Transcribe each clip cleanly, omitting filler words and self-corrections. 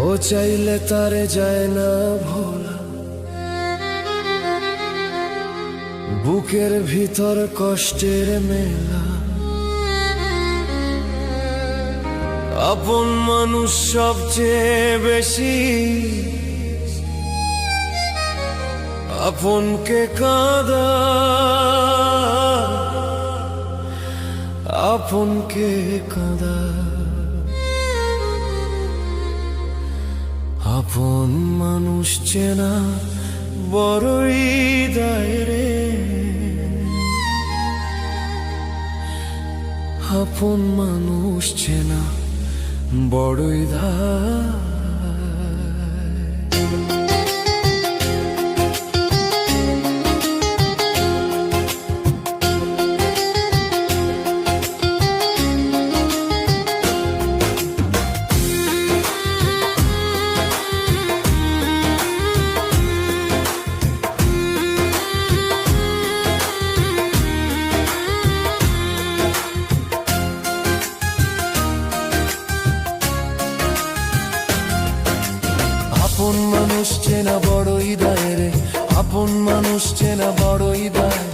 ও চাইলে তারে যায় না ভোলা, বুকের ভিতর কষ্টের মেলা। আপন মানুষ সবচেয়ে বেশি আপনকে কাঁদা, আপনকে কাঁদা। আপন মানুষ চেনা বড়ই দায় রে, আপন মানুষ চেনা বড়ই দায়। আপন মানুষ চেনা বড়ই দায় রে, আপন মানুষ চেনা বড়ই দায়।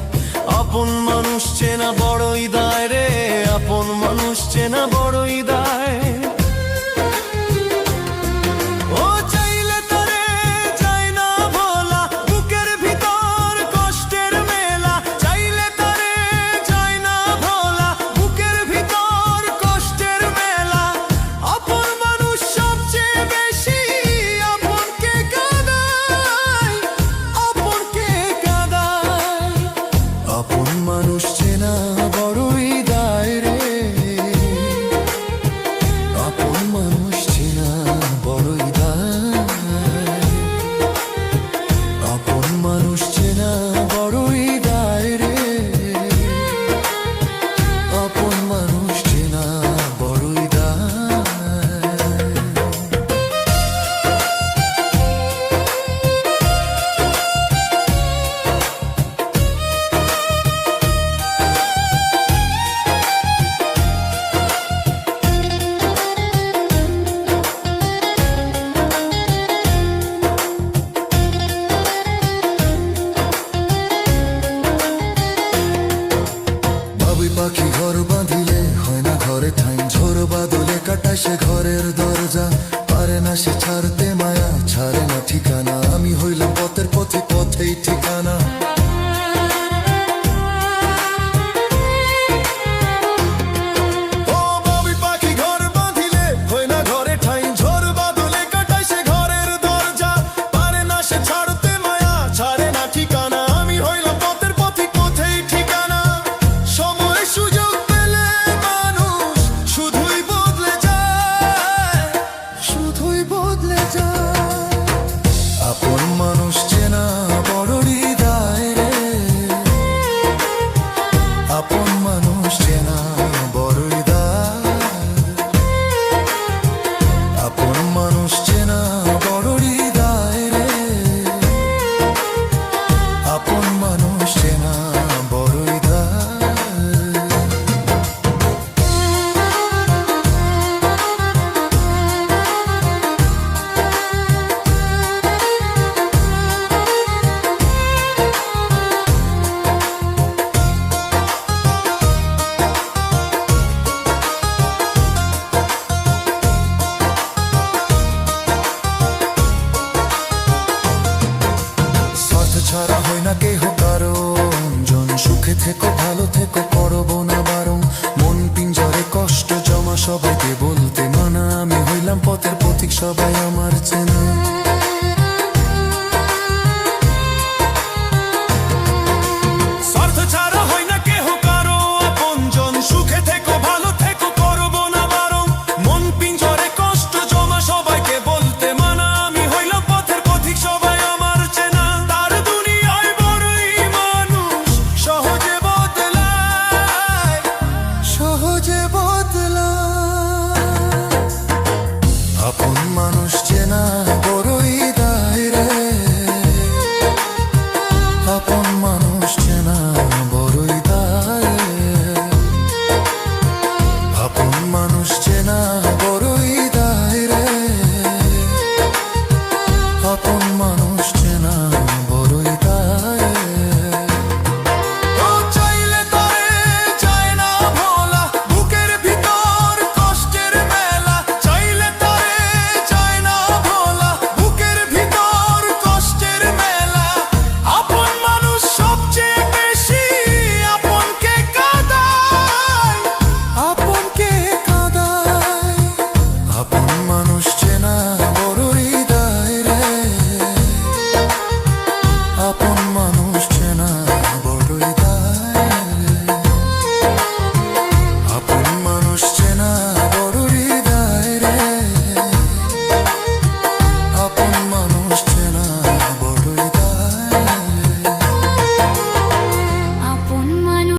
আপন মানুষ চেনা বড়ই দায় রে, আপন মানুষ চেনা বড়ই দায়। ও চাইলে তারে যায় না ভোলা, বুকের ভিতর কষ্টের মেলা। চাইলে তারে যায় না ভোলা, বুকের ভিতর কষ্টের মেলা। আপন মানুষ সবচেয়ে বেশি আপনকে কাঁদায়, আপনকে কাঁদায়। আপন মানুষ চেনা বড়ই দায় রে, আপন মানুষ চেনা বড়ই দায়। আপন মানুষ চেনা বড়ই দায় রে, আপন মানুষ চেনা বড়ই দায়। পাখি ঘর বাঁধিলে হয় না ঘরে ঠাই, ঝোর বাদলে কাটায় সে ঘরের দরজা। পারে না সে ছাড়তে মায়া, ছাড়ে না ঠিকানা। আমি হইলাম পথের পথে, পথেই ঠিকানা। আপন মানুষ চেনা বড়ই দায় রে, আপন মানুষ চেনা বড়ই দায়। আপন মানুষ চেনা বড়ই দায় রে, আপন মানুষ চেনা বড়ই দায়। ছাড়া হয় না কেহ কারণ, জন সুখে থেকো ভালো থেকো করবো না বারণ। মন পিঞ্জরে কষ্ট জমা সবাইকে বলতে মানা, আমি হইলাম পথের পথিক সবাই আমার চেনা।